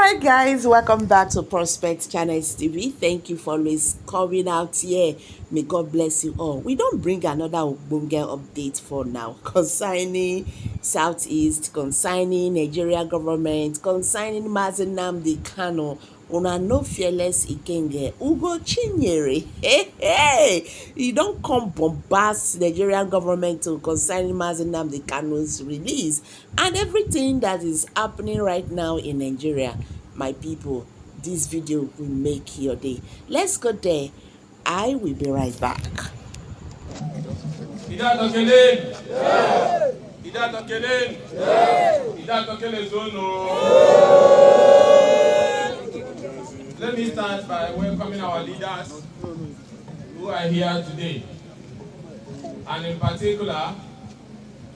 Alright guys, welcome back to Prospect Channels TV. Thank you for always coming out here. May God bless you all. We don't bring another Ogbonge update for now concerning Southeast, concerning Nigeria government, concerning Nnamdi Kanu. Una no fearless Ikenga. Ugo Chinyere. Hey. You don't come bombast Nigerian government to concerning Nnamdi Kanu's release and everything that is happening right now in Nigeria. My people, this video will make your day. Let's go there. I will be right back. Let me start by welcoming our leaders who are here today. And in particular,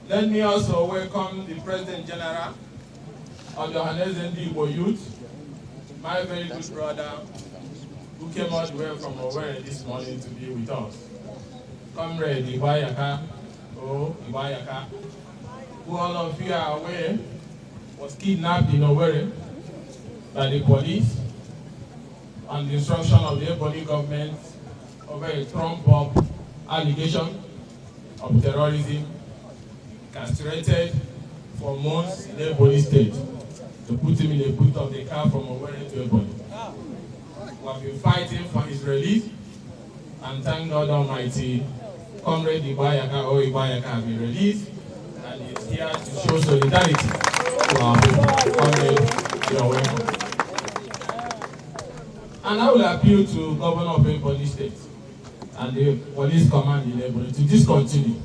let me also welcome the President General of the Nnamdi Youth, my very good brother, who came all the way from Owerri this morning to be with us. Comrade Iwayaka, who all of you are aware was kidnapped in Owerri by the police on the instruction of the Ebonyi government over a trumped-up allegation of terrorism, castrated for months in Ebonyi state, to put him in the boot of the car from Owerri to Ebonyi. We have been fighting for his release, and thank God Almighty, Comrade Iwayaka has been released, and he is here to show solidarity to our people. Comrade, you are welcome. And I will appeal to Governor of Ebonyi State and the police command in Ebonyi to discontinue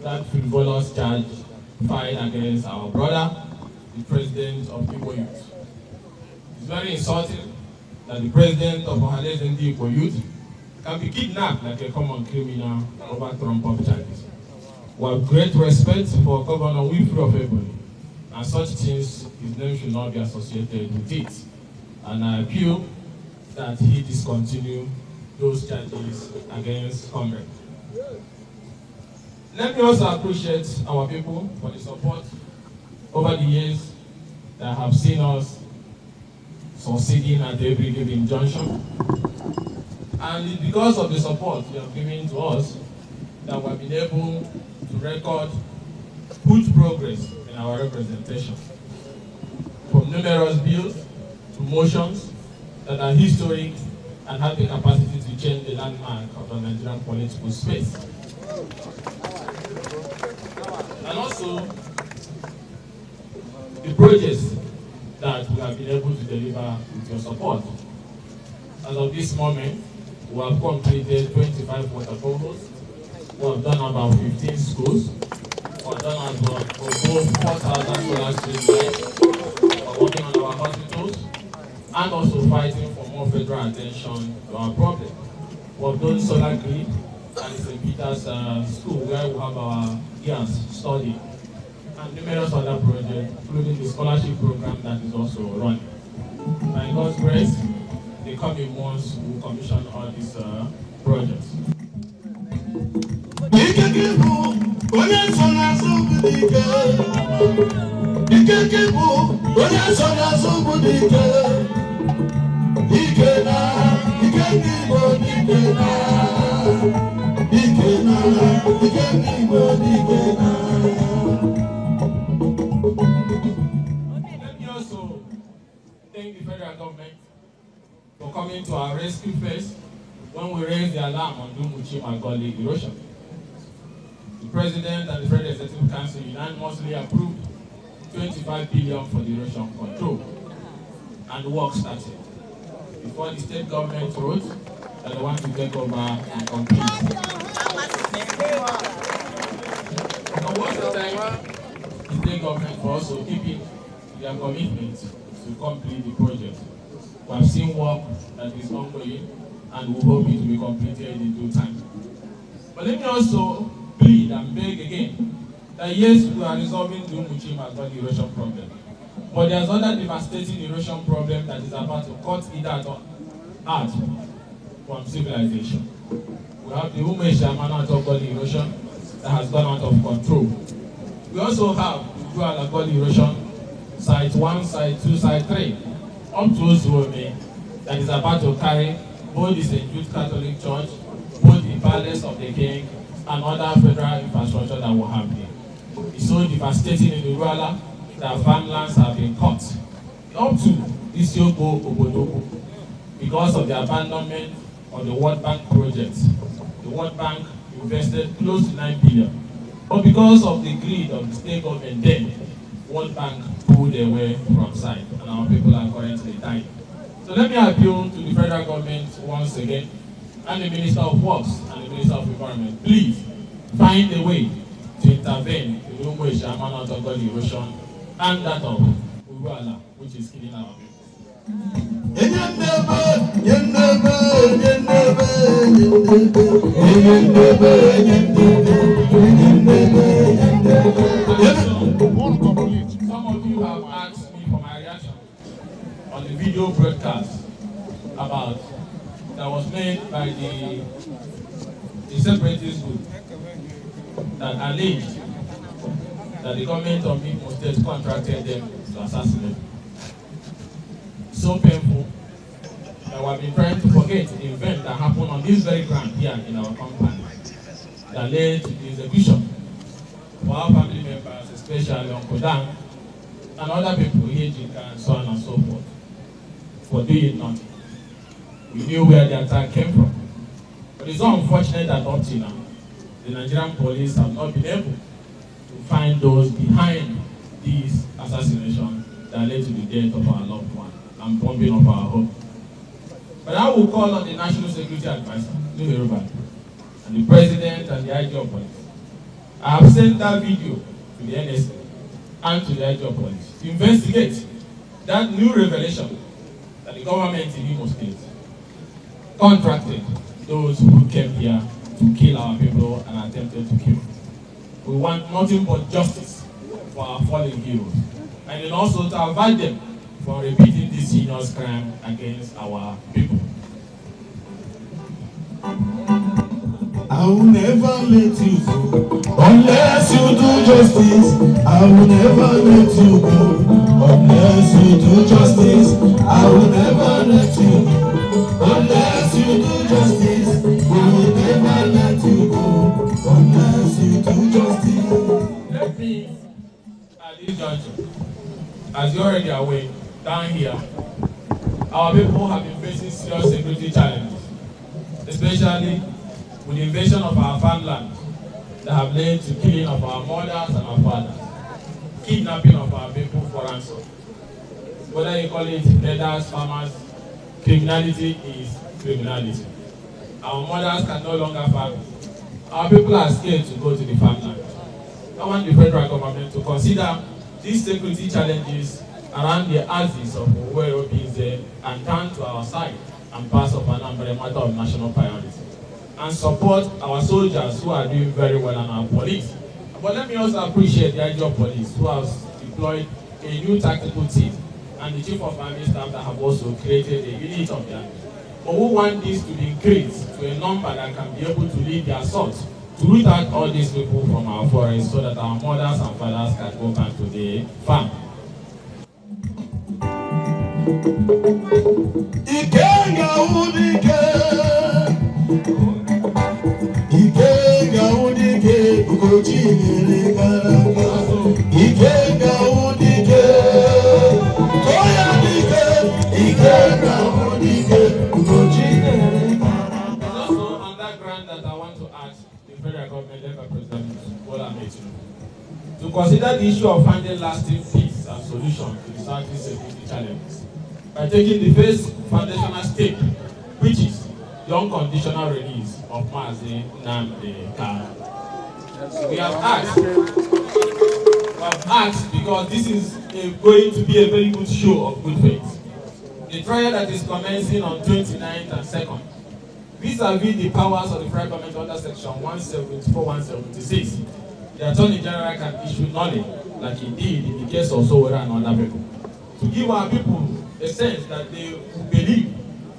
that frivolous charge filed against our brother, the president of Igbo Youth. It's very insulting that the president of Nnamdi Youth can be kidnapped like a common criminal over trumped-up charges. We have great respect for Governor Wike of Ebonyi, and such things, his name should not be associated with it. And I appeal that he discontinue those charges against Comrade. Let me also appreciate our people for the support over the years that have seen us succeeding at every given junction. And it's because of the support you have given to us that we have been able to record huge progress in our representation. From numerous bills to motions that are historic and have the capacity to change the landmark of the Nigerian political space. And also, the projects that we have been able to deliver with your support. As of this moment, we have completed 25 water boreholes. We have done about 15 schools. We have done about over 4,000 solar street lights. We are working on our hospitals and also fighting for more federal attention to our problem. We have done solar grid and St. Peter's school where we have our girls studying, and numerous other projects, including the scholarship program that is also running. By God's grace, the coming months will commission all these projects. Let me also thank the federal government for coming to our rescue first when we raised the alarm on Dumuchi Erosion. The President and the Federal Executive Council unanimously approved 25 billion for the erosion control, and work started before the state government wrote that they want to take over and complete. And what's the time the state government for also keeping their commitment to complete the project? We have seen work that is ongoing, and we hope it will be completed in due time. But let me also plead and beg again that yes, we are resolving the Dumuchi erosion problem, but there's other devastating erosion problem that is about to cut it out from civilization. We have the Umeshamana erosion that has gone out of control. We also have the Dual erosion, site 1, site 2, site 3, up to Ozuome that is about to carry both the St. Jude Catholic Church, both the Palace of the King, and other federal infrastructure that will have there. It's so devastating in Uruala that farmlands have been cut up to Isioko Obodobo because of the abandonment of the World Bank project. The World Bank invested close to 9 billion. But because of the greed of the state government then, World Bank pulled away from sight, and our people are currently dying. So let me appeal to the federal government once again, and the Minister of Works and the Minister of Environment, please find a way to intervene in the SHAM out of the erosion and that of Uruala, which is killing our people. Some of you have asked me for my reaction on the video broadcast about that was made by the separatist group that alleged that the government of Imo State contracted them to assassinate. So painful that we have been trying to forget the event that happened on this very ground here in our compound that led to the execution for our family members, especially Uncle Dan and other people, Ikenga and so on and so forth, for doing nothing. We knew where the attack came from. But it's so unfortunate that up till now, the Nigerian police have not been able to find those behind these assassinations that led to the death of our loved one and bombing of our home. But I will call on the National Security Advisor, and the President and the IG of Police. I have sent that video to the NSA and to the IG of Police to investigate that new revelation that the government in Imo State contracted those who came here to kill our people and attempted to kill. We want nothing but justice for our fallen heroes, and then also to avoid them from repeating this heinous crime against our people. I will never let you go unless you do justice. I will never let you go unless you do justice. I will never let you go unless you do justice. We will never let you go unless you do justice. Let me, at this juncture, as you already are aware, down here, our people have been facing serious security challenges, especially with the invasion of our farmland that have led to killing of our mothers and our fathers, kidnapping of our people for ransom. Whether you call it traders, farmers, criminality is criminality. Our mothers can no longer farm. Our people are scared to go to the farmland. I want the federal government to consider these security challenges around the axis of Owerri Obinze and turn to our side and pass up an matter of national priority, and support our soldiers who are doing very well and our police. But let me also appreciate the IG of Police who has deployed a new tactical team and the Chief of Army Staff that have also created a unit of them. But we want this to be increased to a number that can be able to lead the assault to root out all these people from our forests so that our mothers and fathers can go back to the farm. Ikenga udike, Ikenga udike, ukochi ngereka. Ikenga udike, koya dike, Ikenga udike, ukochi ngereka. Also on that ground that I want to ask the federal government led by President Bola Ahmed Tinubu to consider the issue of finding lasting peace and solution to the Southeast security challenges by taking the first foundational step, which is the unconditional release of Mazi Nnamdi Kanu. We have asked because this is going to be a very good show of good faith. The trial that is commencing on 29th and 2nd, vis-a-vis the powers of the federal government under section 174, 176, the Attorney General can issue knowledge like he did in the case of Sowore and other people, to give our people a sense that they believe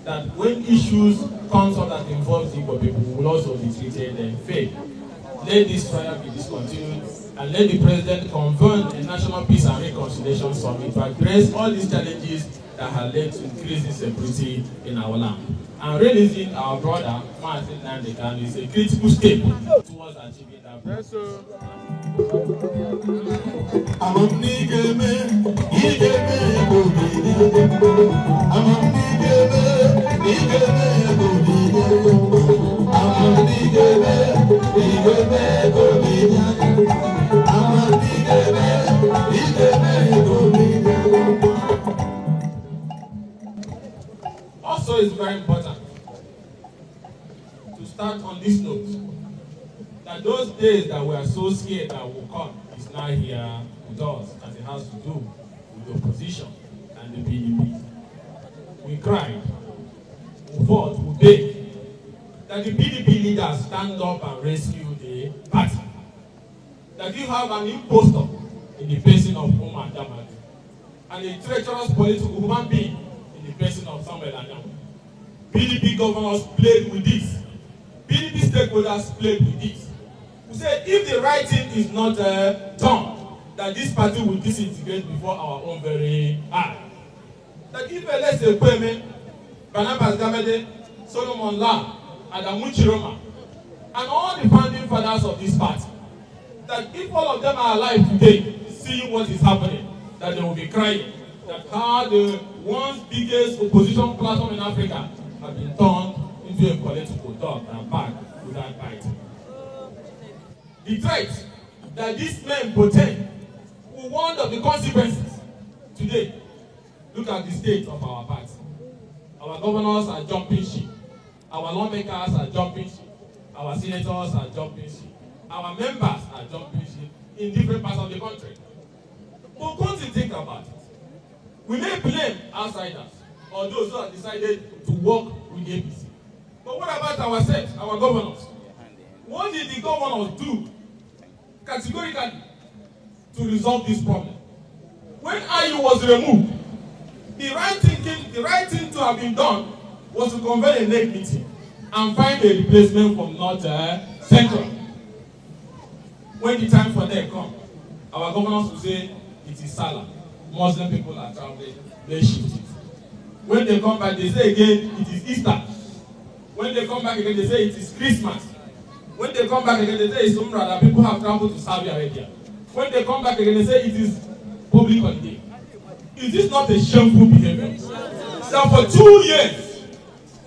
that when issues comes up that involves Igbo people, will also be treated fair. Let this trial be discontinued and let the President convene a National Peace and Reconciliation Summit to address all these challenges that has led to increasing security in our land. And releasing our brother, Nnamdi Kanu, is a critical step towards achieving that goal. Yes, sir. Also, it's very important to start on this note that those days that we are so scared that will come is now here with us, as it has to do with the opposition and the PDP. We cried, we fought, we begged that the PDP leaders stand up and rescue the party. That you have an impostor in the person of Umar Damadi and a treacherous political human being in the person of Samuel Anyam. PDP governors played with this. PDP stakeholders played with this. We said if the right thing is not done, that this party will disintegrate before our own very eye. That if let's say Kweme, Barnabas Gamede, Solomon La, Adamu Chiroma, and all the founding fathers of this party, that if all of them are alive today, seeing what is happening, that they will be crying, that how the once biggest opposition platform in Africa have been turned into a political dog and back without biting. The threat that these men portend will warn of the consequences today. Look at the state of our party. Our governors are jumping ship. Our lawmakers are jumping ship. Our senators are jumping ship. Our members are jumping ship in different parts of the country. But come to think about it. We may blame outsiders or those who have decided to work with the APC. But what about ourselves, our governors? What did the governors do categorically to resolve this problem? When IU was removed, the right thing to have been done was to convene a NEC meeting and find a replacement from North Central. When the time for them come, our governors will say it is Salah. Muslim people are traveling, they shift it. When they come back, they say again it is Easter. When they come back again, they say it is Christmas. When they come back again, they say it's Umrah that people have traveled to Saudi Arabia. When they come back again, they say it is public holiday. Is this not a shameful behavior? That for 2 years,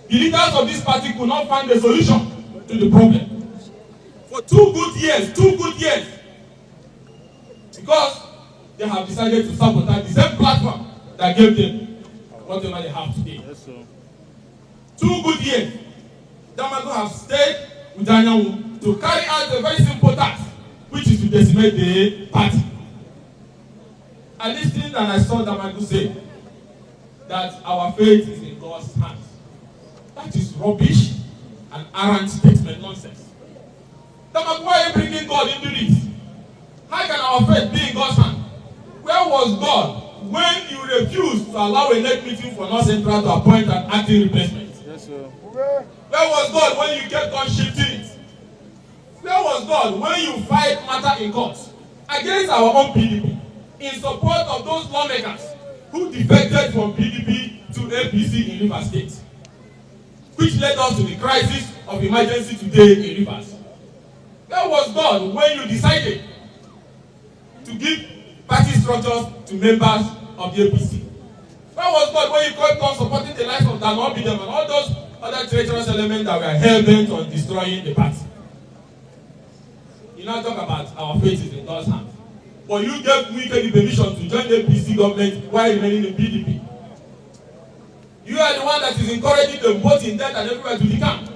the leaders of this party could not find a solution to the problem. For 2 good years. Because they have decided to sabotage the same platform that gave them whatever they have today. Yes, sir. 2 good years. Damago have stayed with Anyanwu to carry out a very simple task, which is to decimate the party. I listened and I saw Damago say that our faith is in God's hands. That is rubbish and arrant statement nonsense. Damago, why are you bringing God into this? How can our faith be in God's hands? Where was God when you refused to allow a NEC meeting for North Central to appoint an acting replacement? Yes, sir. Where was God when you kept on shifting it? Where was God when you fight matter in court against our own PDP in support of those lawmakers who defected from PDP to APC in Rivers State, which led us to the crisis of emergency today in Rivers? Where was God when you decided to give party structures to members of the APC? Where was God when you kept on supporting the likes of Nnamdi and all those other treacherous elements that were hell-bent on destroying the party? You now talk about our faith is in God's hands. But you gave Wike the permission to join the APC government while remaining in PDP. You are the one that is encouraging them both in debt and everywhere to the camp.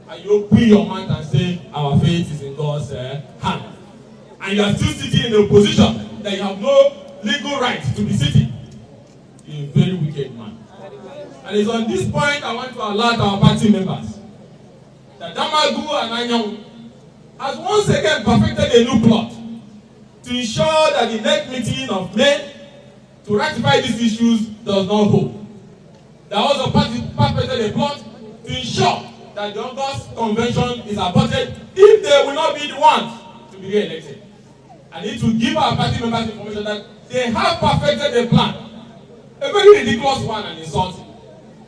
And you open your mouth and say our faith is in God's hand. And you are still sitting in a position that you have no legal right to be sitting. You're a very wicked man. And it's on this point I want to alert our party members that Damagu and Anyanwu has once again perfected a new plot to ensure that the next meeting of May to ratify these issues does not hold. They also perfected a plot to ensure that the August convention is aborted if they will not be the ones to be re-elected. I need to give our party members information that they have perfected a plan a very ridiculous one and insulting,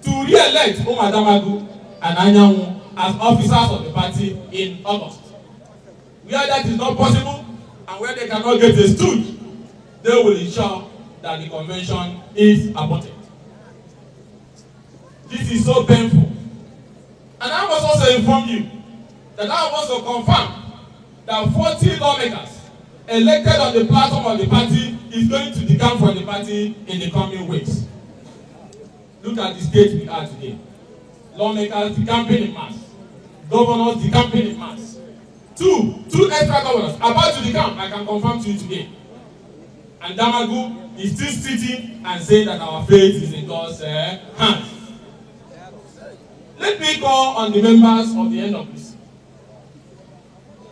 to re-elect Nnamdi and Anyanwu as officers of the party in August. Where that is not possible and where they cannot get a stooge, they will ensure that the convention is aborted. This is so painful. And I must also inform you that I must also confirm that 40 lawmakers elected on the platform of the party is going to decamp from the party in the coming weeks. Look at the state we are today. Lawmakers decamping in mass. Governors decamping in mass. Two extra governors about to decamp, I can confirm to you today. And Nnamdi is still sitting and saying that our fate is in God's hands. Let me call on the members of the NWC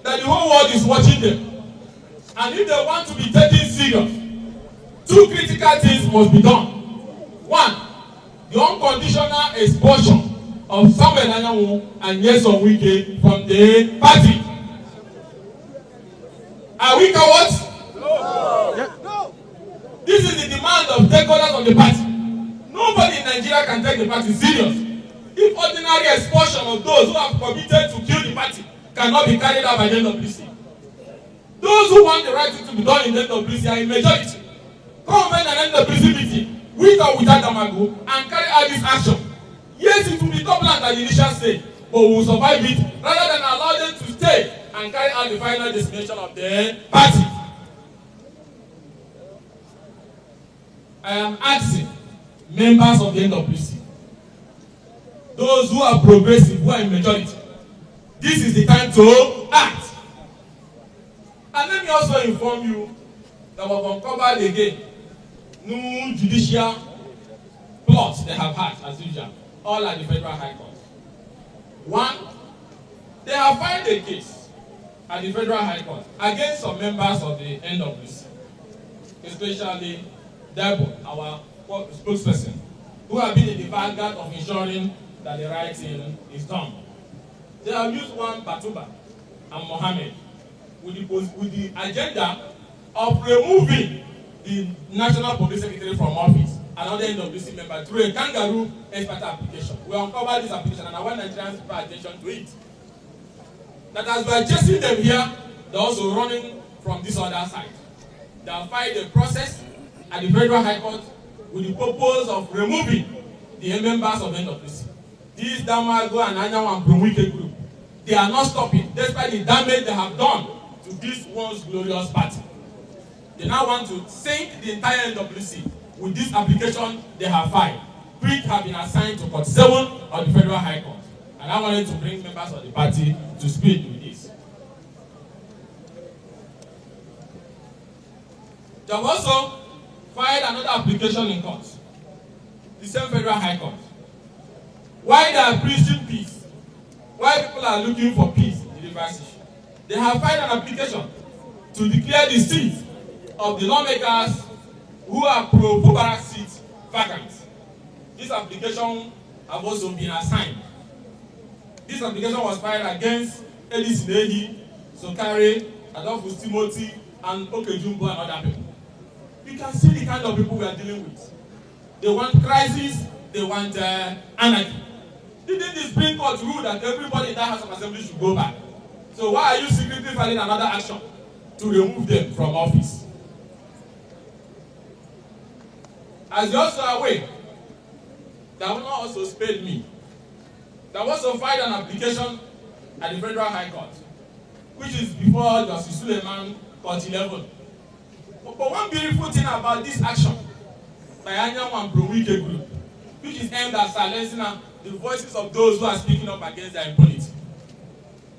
that the whole world is watching them. And if they want to be taken serious, two critical things must be done. One, the unconditional expulsion of Samuel Anyanwu and Wike from the party. Are we cowards? No. This is the demand of stakeholders of the party. Nobody in Nigeria can take the party serious if ordinary expulsion of those who have committed to kill the party cannot be carried out by the NWC. Those who want the right thing to be done in the NWC are in majority. Come and an NWC meeting, with or without Nnamdi, and carry out this action. Yes, it will be toppled at the initial stage, but we will survive it rather than allow them to stay and carry out the final destination of the party. I am asking members of the NWC, those who are progressive, who are in majority, this is the time to act. And let me also inform you that we have uncovered again new judicial plots they have had, as usual, all at the Federal High Court. One, they have filed a case at the Federal High Court against some members of the NWC, especially Debo, our spokesperson, who have been in the vanguard of ensuring that the right thing is done. They have used one Batuba and Mohammed with the agenda of removing the National Public Secretary from office, another NWC member, through a kangaroo expert application. We uncovered this application and I want Nigerians to pay attention to it. That as we are chasing them here, they're also running from this other side. They have filed a process at the Federal High Court with the purpose of removing the members of NWC. These Nnamdi and Anyanwu and Wike group, they are not stopping despite the damage they have done to this once glorious party. They now want to sink the entire NWC with this application they have filed, which have been assigned to Court 7 of the Federal High Court. And I wanted to bring members of the party to speak with this. They have also filed another application in court, the same Federal High Court. Why they are preaching peace? Why people are looking for peace in the reverse issue? They have filed an application to declare the seats of the lawmakers who are pro-Bubarak seats vacant. This application have also been assigned. This application was filed against Ellis Nehi, Sokare, Adolphus Timothy, and Okejumbo and other people. You can see the kind of people we are dealing with. They want crisis, they want anarchy. Didn't the Supreme Court rule that everybody in that House of Assembly should go back? So why are you secretly filing another action to remove them from office? As you also are aware, they have not also spared me. They have also filed an application at the Federal High Court, which is before Justice Suleiman, Court 11. But one beautiful thing about this action by Anyanwu and Wike group, which is aimed at silencing the voices of those who are speaking up against their impunity,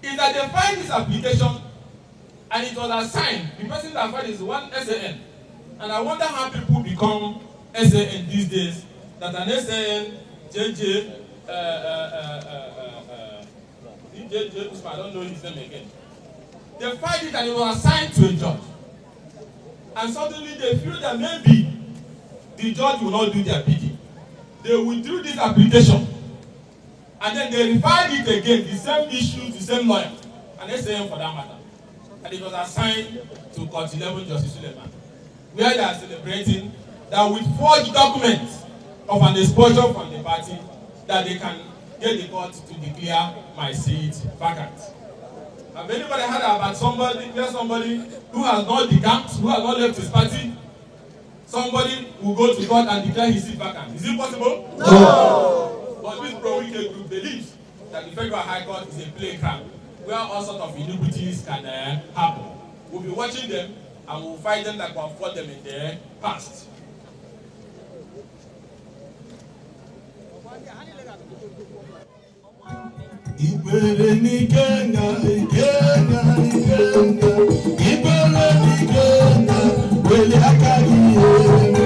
is that they filed this application and it was assigned. The person that filed is one SAN. And I wonder how people become SAN these days, that an SAN, JJ, I don't know his name again. They filed it and it was assigned to a judge. And suddenly they feel that maybe the judge will not do their bidding. They withdrew this application. And then they refiled it again, the same issues, the same lawyer, and SAM for that matter. And it was assigned to Court 11, Justice Suleiman, where they are celebrating that with forged documents, of an expulsion from the party that they can get the court to declare my seat vacant. Have anybody heard about somebody who has not decamped, who has not left his party? Somebody will go to court and declare his seat vacant. Is it possible? No. But this pro-Wike group believes that the Federal High Court is a playground where all sorts of iniquities can happen. We'll be watching them and we'll fight them like we've fought them in the past. Ibere ni Ikenga, Ikenga, Ikenga. Ibere ni Ikenga, wele akari yenu.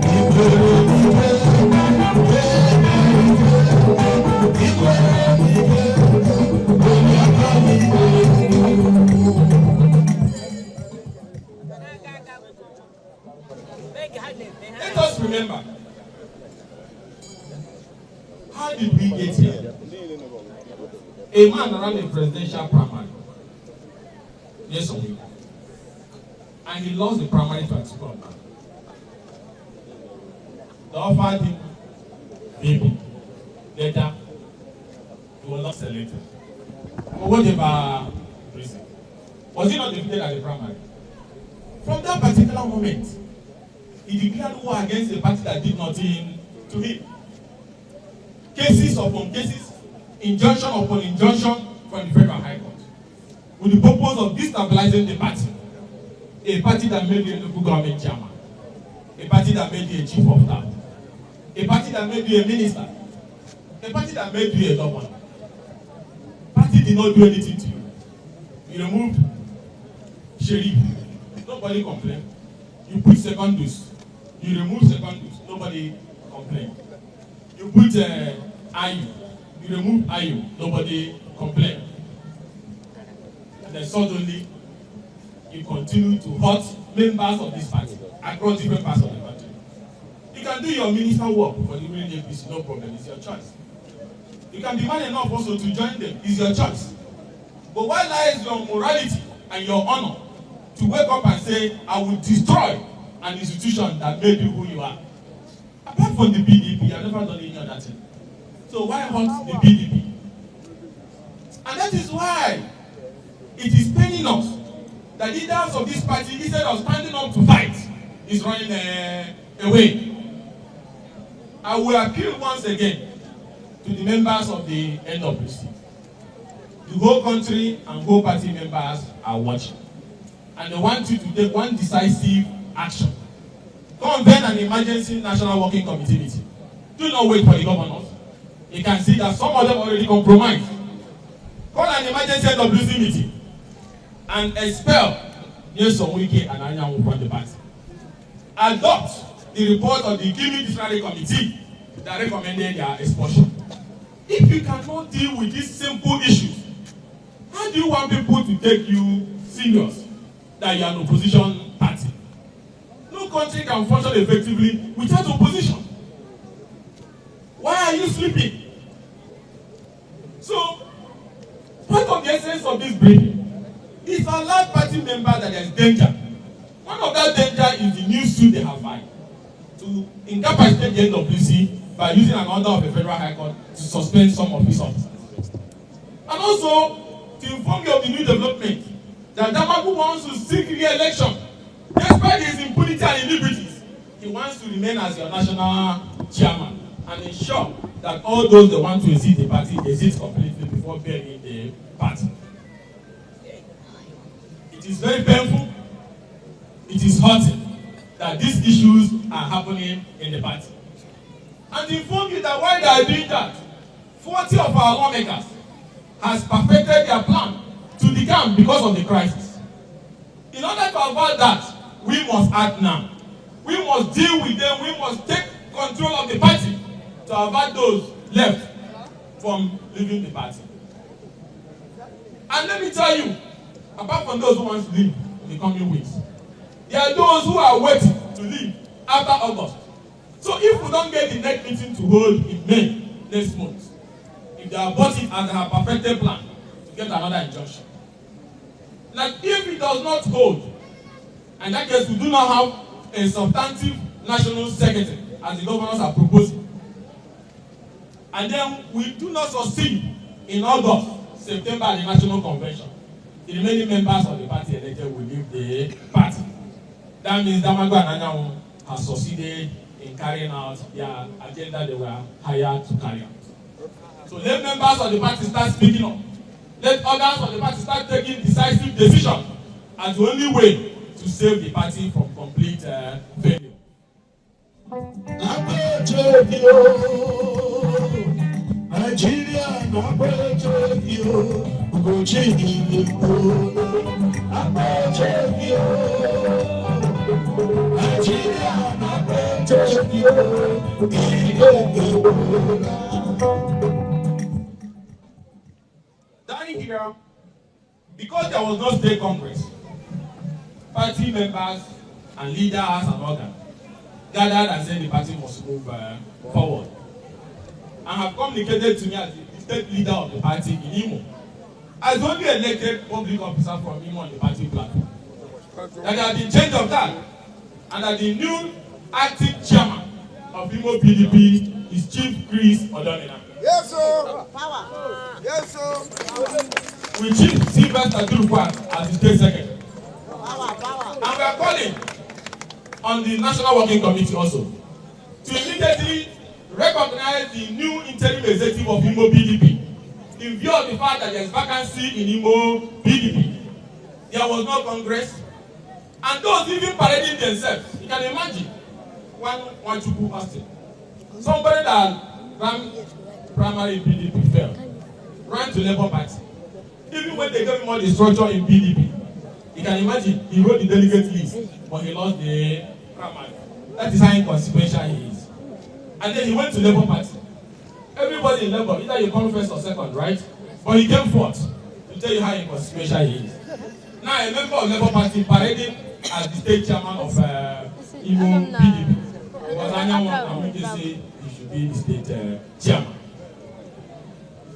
Ibere ni Ikenga, Ikenga, Ikenga. Ibere ni Ikenga, wele akari yenu. Let us remember, how did we get here? A man ran a presidential primary, yes or no, and he lost the primary to Atiku. They offered him baby. Later, he was not selected. For whatever reason. Was he not defeated at the primary? From that particular moment, he declared war against a party that did nothing to him. Cases upon cases, injunction upon injunction from the Federal High Court, with the purpose of destabilizing the party. A party that made you a local government chairman, a party that made you a chief of staff, a party that made you a minister, a party that made you a governor. Party did not do anything to you. You removed sheriff, nobody complained. You put second dose, you remove second dose, nobody complained. You put IU, you remove IU, nobody complained. And then suddenly, you continue to hurt members of this party across different parts of the country. You can do your minister work for the ruling APC, no problem, it's your choice. You can be man enough also to join them, it's your choice. But where lies your morality and your honor to wake up and say, I will destroy an institution that made you who you are? Apart from the PDP, you have never done any other thing. So why hurt the PDP? And that is why it is paining us that leaders of this party, instead of standing up to fight, is running away. I will appeal once again to the members of the NWC. The whole country and whole party members are watching. And they want you to take one decisive action. Convene an emergency national working committee meeting. Do not wait for the governors. You can see that some of them already compromised. Call an emergency NWC meeting and expel Wike and Anyanwu from the party. Adopt the report of the Gimi Disciplinary Committee that recommended their expulsion. If you cannot deal with these simple issues, how do you want people to take you serious that you are an opposition party? No country can function effectively without opposition. Why are you sleeping? So, part of the essence of this briefing is to allow party members that there is danger. One of that danger is the new suit they have filed to incapacitate the NWC by using an order of the Federal High Court to suspend some of his officers. And also, to inform you of the new development that Damaku wants to seek re-election. Despite his impunity and iniquities, he wants to remain as your national chairman and ensure that all those that want to exit the party exit completely before burying the party. It is very painful, it is hurting that these issues are happening in the party. And to inform you that while they are doing that, 40 of our lawmakers has perfected their plan to decamp because of the crisis. In order to avoid that, we must act now. We must deal with them. We must take control of the party to avoid those left from leaving the party. And let me tell you, apart from those who want to leave in the coming weeks, there are those who are waiting to leave after August. So if we don't get the next meeting to hold in May next month, if they are bought it and they have perfected plan to get another injunction. Like if it does not hold, in that case we do not have a substantive national secretary as the governors are proposing, And then we do not succeed in August, September at the National Convention. The remaining members of the party elected will leave the party. That means Damago and Anyanwu has succeeded in carrying out their agenda they were hired to carry out. So let members of the party start speaking up. Let others of the party start taking decisive decisions as the only way to save the party from complete failure. Nigeria, Down here, because there was no state congress, party members and leaders and organs gathered and said the party must move forward, and have communicated to me as the state leader of the party in Imo, as the only elected public officer from Imo on the party platform, that there has been change of that, and that the new acting chairman of Imo PDP is Chief Chris Odomina. Yes, sir. Power. Yes, sir. With Chief Sylvester Durukwan as the state secretary. Power. And we are calling on the National Working Committee also to immediately recognize the new interim executive of Imo PDP in view of the fact that there is vacancy in Imo PDP. There was no congress, and those even parading themselves. You can imagine one Chukwu Austin, somebody that ran primary in PDP failed, ran to Labour Party. Even when they gave him all the structure in PDP, you can imagine he wrote the delegate list, but he lost the primary. That is how inconsequential he is. And then he went to Labour Party. Everybody in Labour, either you come first or second, right? But he came fourth to tell you how inconsequential he is. Now a member of Labour Party parading as the state chairman of Imo PDP. Because Anyanwu and Wike say he should be the state chairman.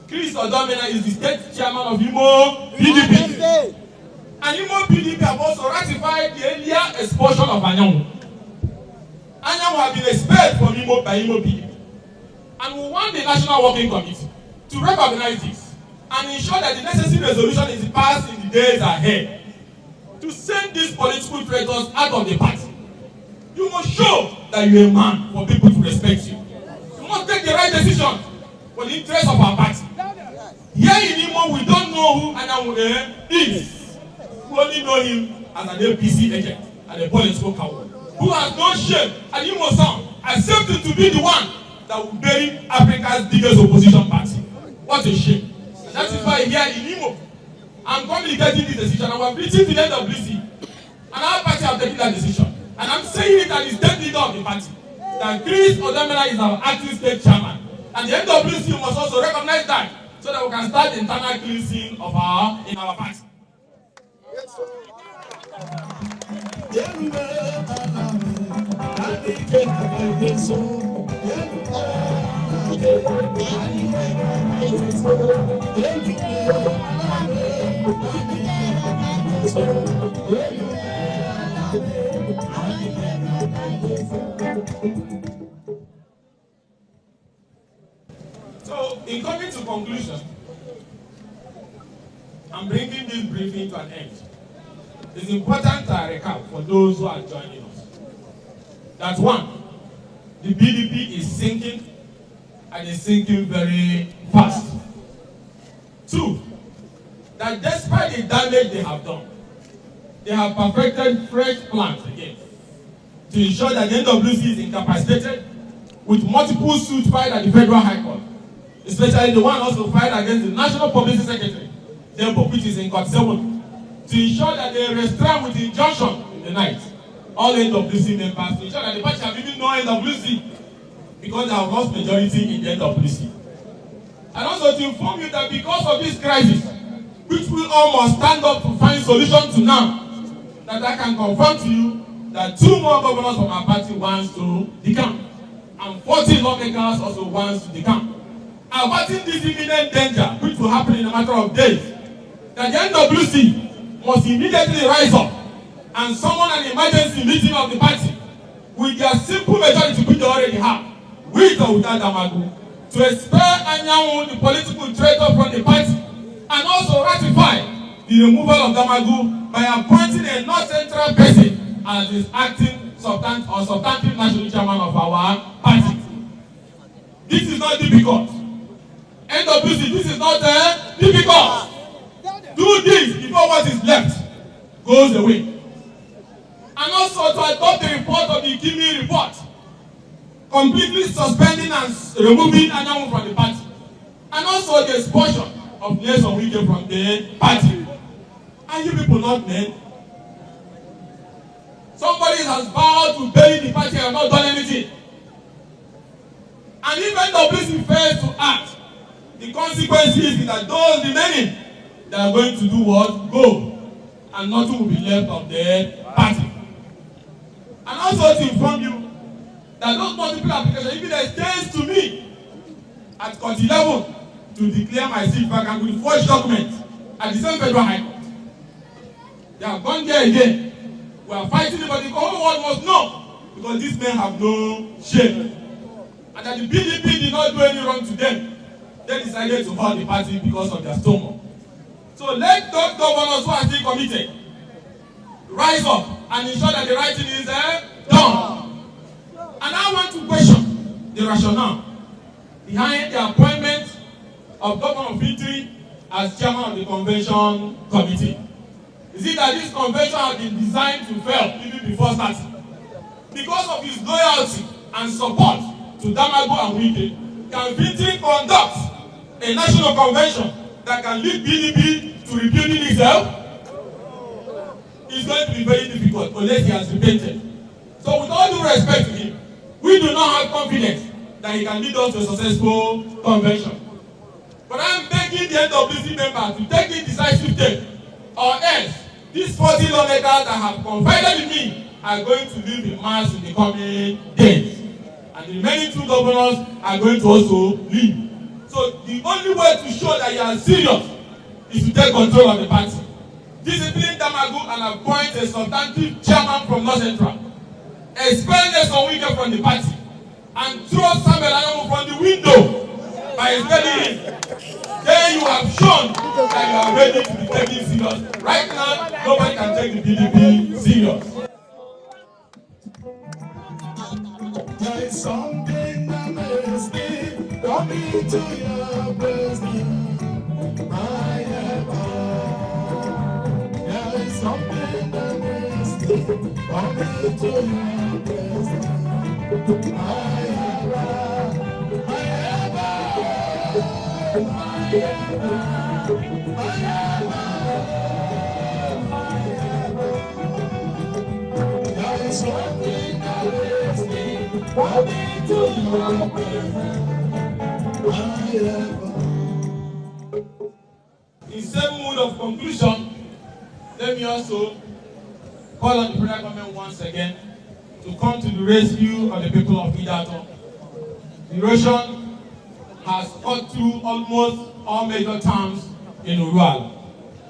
Chris Odomina is the state chairman of Imo PDP. And Imo PDP have also ratified the earlier expulsion of Anyanwu. Anyanwu have been expelled from Imo by Imo PDP. And we want the National Working Committee to recognize this and ensure that the necessary resolution is passed in the days ahead to send these political traitors out of the party. You must show that you are a man for people to respect you. You must take the right decision for the interest of our party. Here in Imo, we don't know who Anyanwu is. We only know him as an APC agent and a political coward who has no shame and Imo Sound accepted to be the one that will bury Africa's biggest opposition party. What a shame. And that is why here in Imo, I'm communicating this decision. I was written to the NWC, and our party have taken that decision. And I'm saying it as the state leader of the party, that Chris Odomina is our acting state chairman. And the NWC must also recognize that, so that we can start the internal cleansing of in our party. Yes, sir. So, in coming to conclusion, I'm bringing this briefing to an end. It's important to recap for those who are joining us that one, the BDP is sinking, and is sinking very fast. Two, that despite the damage they have done, they have perfected fresh plans again to ensure that the NWC is incapacitated with multiple suits filed at the Federal High Court, especially the one also filed against the National Publicity Secretary, which is in Court 7, to ensure that they restrain with injunction in the night all NWC members, to ensure that the party have even no NWC because they have lost majority in the NWC. And also to inform you that because of this crisis, which we all must stand up to find solution to now, that I can confirm to you that 2 more governors from our party wants to decamp, and 40 lawmakers also wants to decamp. Averting this imminent danger, which will happen in a matter of days, that the NWC must immediately rise up and summon an emergency meeting of the party with their simple majority which they already have, with or without Damagu, to expel Anyanwu, the political traitor, from the party, and also ratify the removal of Damagu by appointing a North Central person as his acting substantive national chairman of our party. This is not difficult. NWC, this is not difficult. Do this before what is left goes away. And also to adopt the report of the Kimi report, completely suspending and removing Anyanwu from the party, and also the expulsion of Wike from the party. And you people not men. Somebody has vowed to bury the party and not done anything. And if NWC fails to act, the consequence is that those remaining, they are going to do what? Go. And nothing will be left of the party. And also to inform you that those multiple applications, even extends to me at court 11 to declare my seat vacant with forged documents at the same federal high court. They have gone there again. We are fighting it, but the whole world must know, because these men have no shame. And that the PDP did not do any wrong to them. They decided to hold the party because of their stomach. So let those governors who are still committed rise up and ensure that the right thing is done. And I want to question the rationale behind the appointment of Governor Fitri as chairman of the convention committee. Is it that this convention has been designed to fail even before starting? Because of his loyalty and support to Damagu and Wike, can Fitri conduct a national convention that can lead PDP to rebuilding itself? It's going to be very difficult unless he has repented. So with all due respect to him, we do not have confidence that he can lead us to a successful convention. But I'm begging the NWC members to take a decisive step, or else these 40 lawmakers that have confided in me are going to leave in mass in the coming days. And the remaining 2 governors are going to also leave. So the only way to show that you are serious is to take control of the party. Discipline Damagu and appoint a substantive chairman from North Central. Expel Wike from the party. And throw Samuel Anyanwu from the window by expelling him. Then you have shown that you are ready to be taken serious. Right now, nobody can take the PDP serious. There is something that makes me come into your presence. My heaven. There is something that makes me come into your presence. My heaven. My heaven. My heaven. My heaven. There is something that makes me come into your presence. In same mood of conclusion, let me also call on the federal government once again to come to the rescue of the people of Idato. Erosion has fought through almost all major towns in Uruala.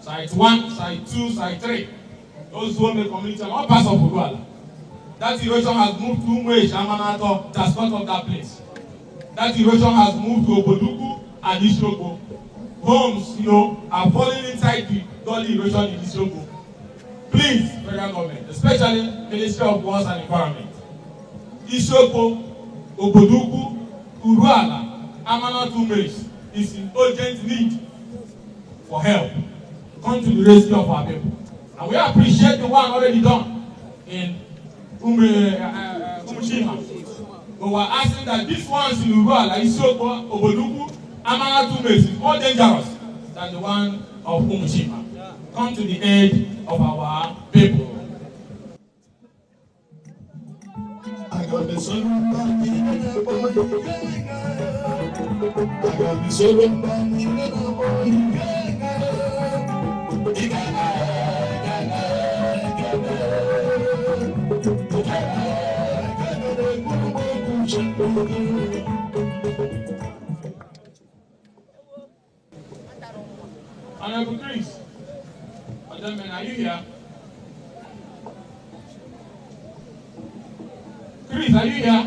Site 1, Site 2, Site 3. Those who own the community and all parts of Uruala. That erosion has moved to Umwe, Shamanato, that's not of that place. That erosion has moved to Oboduku and Ishoko. Homes, are falling inside the gully erosion in Ishoko. Please, federal government, especially Ministry of Works and Environment, Ishoko, Oboduku, Uruala, Amanatu Maze is in urgent need for help. Come to the rescue of our people. And we appreciate the one already done in Umushima. But we're asking that these ones in Uruala, Ishoko, Oboduku, Amanatu Maze is more dangerous than the one of Umushima. Come to the aid of our people. I got the solo money in a boy, Ikenga. I got the solo money in a boy, Ikenga. Ikenga, Honorable Chris, gentlemen, are you here? Chris, are you here?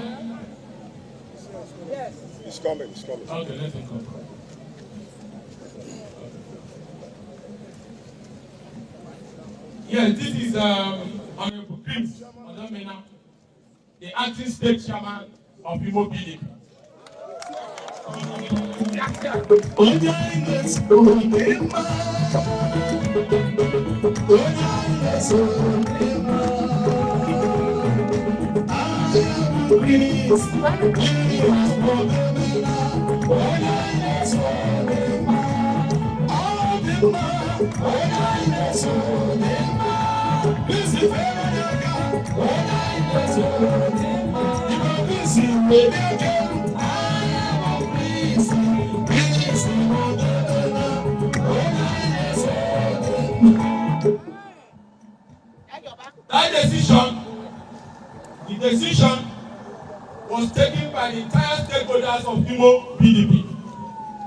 It's coming. Okay, let him come. Yes, this is Honorable Prince Odamena, the acting state chairman of Imo PDP. That the decision was taken by the entire stakeholders of Imo PDP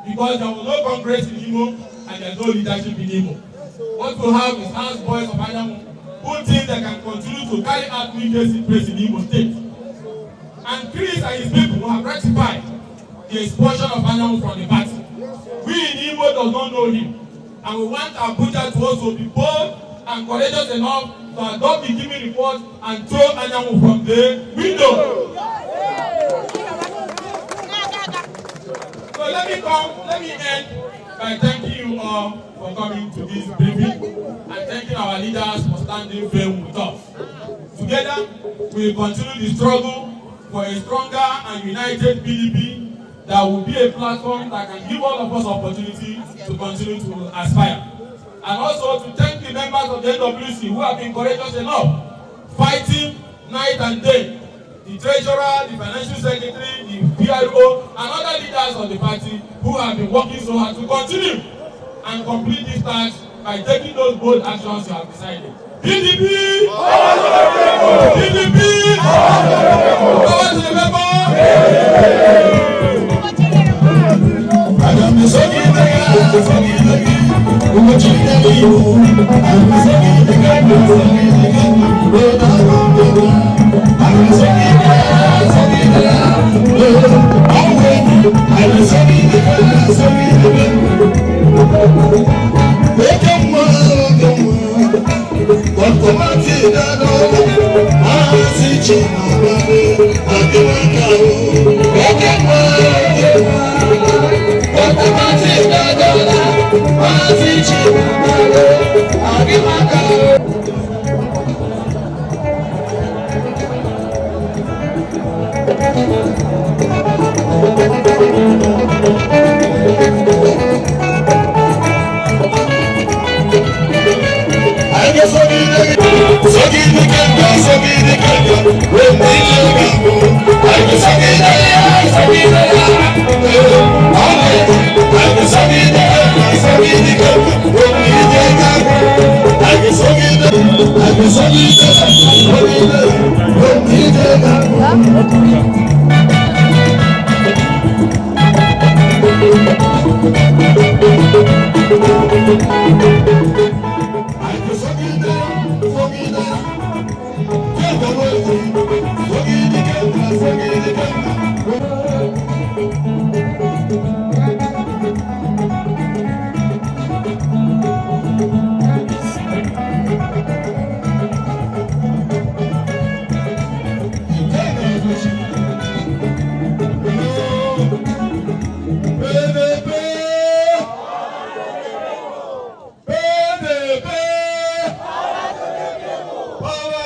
because there was no Congress in Imo and there's no leadership in Imo. What we have is hands boys of Adamu who think they can continue to carry out Wike's place in Imo State. And Chris and his people have ratified the expulsion of Adamu from the party. We in Imo does not know him, and we want Abuja to also be bold and courageous enough to adopt the giving report and throw Adamu from the window. So let me end by thanking you all for coming to this briefing and thanking our leaders for standing firm with us. Together, we will continue the struggle for a stronger and united PDP that will be a platform that can give all of us opportunity to continue to aspire. And also to thank the members of the NWC who have been courageous enough, fighting night and day. The treasurer, the financial secretary, the PRO, and other leaders of the party who have been working so hard to continue and complete this task by taking those bold actions you have decided. PDP! PDP! Power to the member!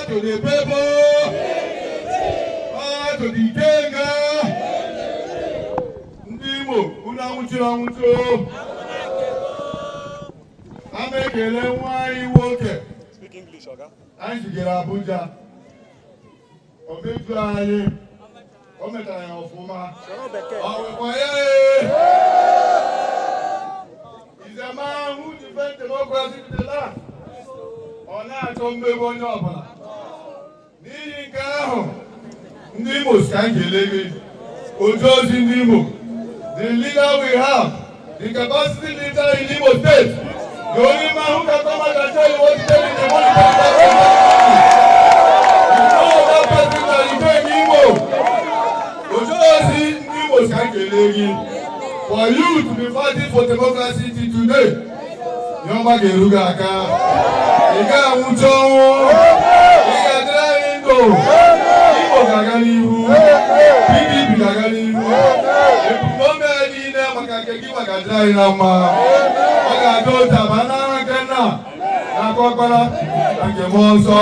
To the people, power to the Ikenga, Ndimo, Unawucho, Amekele Wike. Speak English, Oga. I should get Abuja. Obejuaye, Ometaya Ofuma, He's a man who defends democracy to the last. Ona Tombe Bonyopa. N'ihi nke ahụ, ndị Imo ka nkelege, Ojozi ndị Imo, the leader we have, the capacity leader in Imo State, the only man who can come out and tell you what to tell you the money that you know that person that you pay in Imo. Ojozi ndị Imo Igbo can for you to be fighting for democracy till today. Yoma Geruga aka. Iga Mucho. Iga Draindo. Igbo Gaganihu. PDP Gaganihu. Epumome Adina Makakeki Makadраinama. Makadota Banana Kena. Nakwakwana. Ankemonso.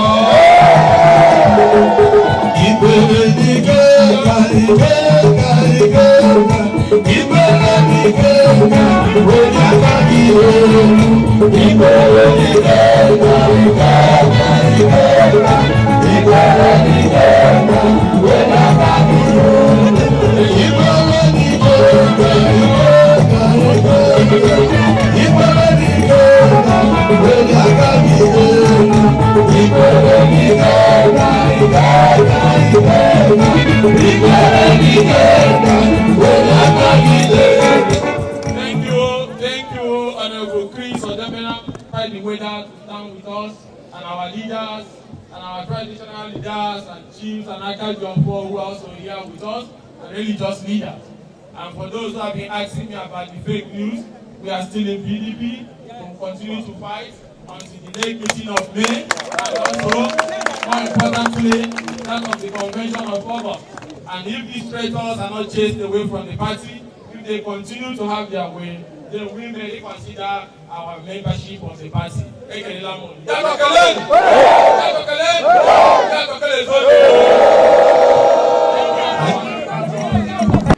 Thank you, Honorable Chris Odebena, fighting way down to stand with us, and our leaders, and our traditional leaders, and chiefs, and Akajompo who are also here with us, and religious leaders. And for those who have been asking me about the fake news, we are still in PDP. We will continue to fight until the next meeting of May, and also, more importantly, that of the Convention of August. And if these traitors are not chased away from the party, if they continue to have their way, then we may reconsider our membership of the party.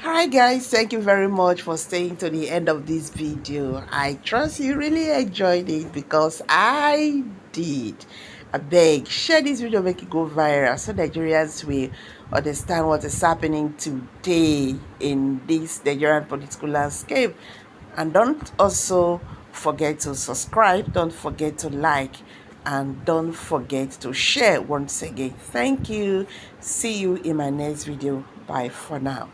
Hi guys, thank you very much for staying to the end of this video. I trust you really enjoyed it because I did. I beg, share this video, make it go viral so Nigerians will understand what is happening today in this Nigerian political landscape. And don't also forget to subscribe, don't forget to like, and don't forget to share once again. Thank you. See you in my next video. Bye for now.